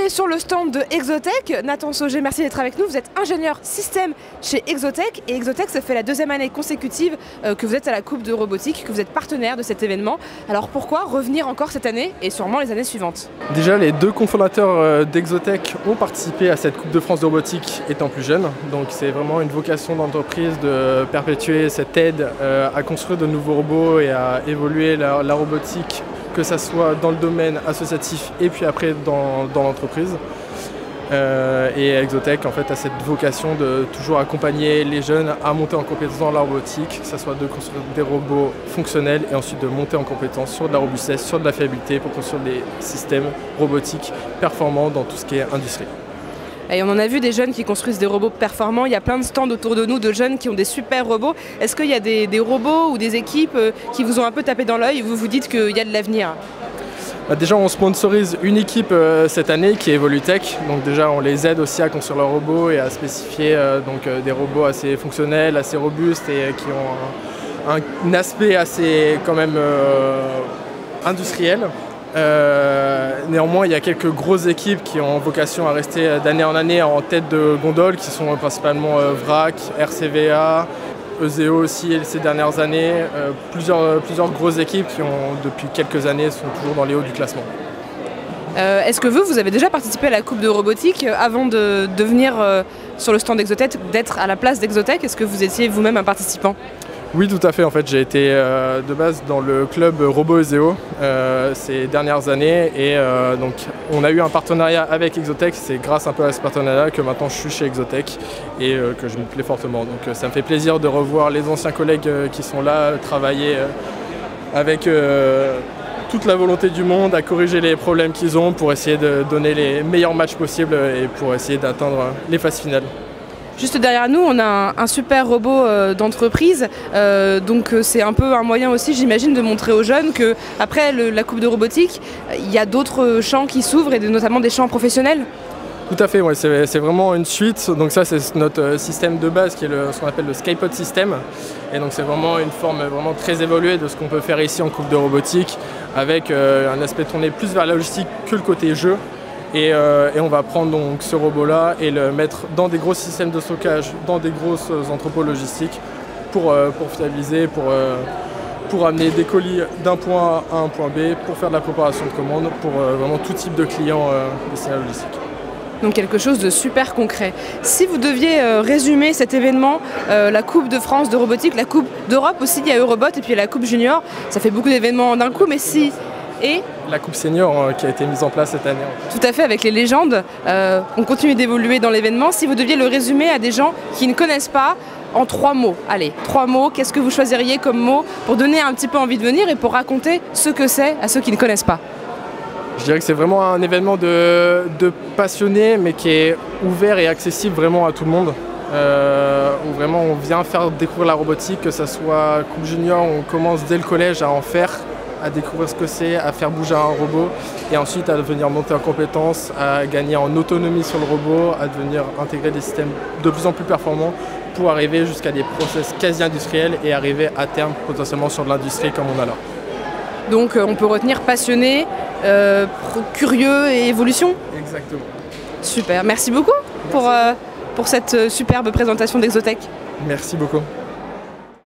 est sur le stand de Exotech. Nathan Sauger, merci d'être avec nous. Vous êtes ingénieur système chez Exotech et Exotech, ça fait la deuxième année consécutive que vous êtes à la Coupe de robotique, que vous êtes partenaire de cet événement. Alors pourquoi revenir encore cette année et sûrement les années suivantes? Déjà, les deux cofondateurs d'Exotech ont participé à cette Coupe de France de robotique étant plus jeunes. Donc c'est vraiment une vocation d'entreprise de perpétuer cette aide à construire de nouveaux robots et à évoluer la robotique, que ça soit dans le domaine associatif et puis après dans l'entreprise. Et Exotech en fait a cette vocation de toujours accompagner les jeunes à monter en compétence dans la robotique, que ce soit de construire des robots fonctionnels et ensuite de monter en compétence sur de la robustesse, sur de la fiabilité pour construire des systèmes robotiques performants dans tout ce qui est industrie. Et on en a vu des jeunes qui construisent des robots performants, il y a plein de stands autour de nous de jeunes qui ont des super robots. Est-ce qu'il y a des robots ou des équipes qui vous ont un peu tapé dans l'œil et vous vous dites qu'il y a de l'avenir? Déjà on sponsorise une équipe cette année qui est Evolutech, donc déjà on les aide aussi à construire leurs robots et à spécifier des robots assez fonctionnels, assez robustes et qui ont un aspect assez quand même industriel. Néanmoins, il y a quelques grosses équipes qui ont vocation à rester d'année en année en tête de gondole, qui sont principalement VRAC, RCVA, EZEO aussi ces dernières années. Plusieurs grosses équipes qui ont depuis quelques années sont toujours dans les hauts du classement. Est-ce que vous avez déjà participé à la Coupe de robotique avant de venir sur le stand d'Exotech, d'être à la place d'Exotech? Est-ce que vous étiez vous-même un participant? Oui, tout à fait. En fait, j'ai été de base dans le club Robo EZEO ces dernières années et donc on a eu un partenariat avec Exotech. C'est grâce un peu à ce partenariat que maintenant je suis chez Exotech et que je me plais fortement. Donc ça me fait plaisir de revoir les anciens collègues qui sont là, travailler avec toute la volonté du monde à corriger les problèmes qu'ils ont pour essayer de donner les meilleurs matchs possibles et pour essayer d'atteindre les phases finales. Juste derrière nous, on a un super robot d'entreprise, donc c'est un peu un moyen aussi, j'imagine, de montrer aux jeunes qu'après la Coupe de robotique, il y a d'autres champs qui s'ouvrent et notamment des champs professionnels. Tout à fait, ouais, c'est vraiment une suite. Donc ça, c'est notre système de base qui est ce qu'on appelle le Skypod System. Et donc c'est vraiment une forme vraiment très évoluée de ce qu'on peut faire ici en Coupe de robotique, avec un aspect tourné plus vers la logistique que le côté jeu. Et on va prendre donc ce robot-là et le mettre dans des gros systèmes de stockage, dans des grosses entrepôts logistiques pour fiabiliser, pour amener des colis d'un point A à un point B, pour faire de la préparation de commandes, pour vraiment tout type de clients destinés à la logistique. Donc quelque chose de super concret. Si vous deviez résumer cet événement, la Coupe de France de robotique, la Coupe d'Europe aussi, il y a Eurobot et puis la Coupe Junior, ça fait beaucoup d'événements d'un coup, mais si... Et la Coupe Senior qui a été mise en place cette année. Tout à fait, avec les légendes, on continue d'évoluer dans l'événement. Si vous deviez le résumer à des gens qui ne connaissent pas, en 3 mots, allez, 3 mots, qu'est-ce que vous choisiriez comme mot pour donner un petit peu envie de venir et pour raconter ce que c'est à ceux qui ne connaissent pas? Je dirais que c'est vraiment un événement de passionnés, mais qui est ouvert et accessible vraiment à tout le monde. Où vraiment on vient faire découvrir la robotique, que ce soit Coupe Junior, on commence dès le collège à en faire, à découvrir ce que c'est, à faire bouger un robot et ensuite à venir monter en compétences, à gagner en autonomie sur le robot, à devenir intégrer des systèmes de plus en plus performants pour arriver jusqu'à des process quasi industriels et arriver à terme potentiellement sur de l'industrie comme on a là. Donc on peut retenir passionné, curieux et évolution? Exactement. Super, merci beaucoup pour cette superbe présentation d'Exotech. Merci beaucoup.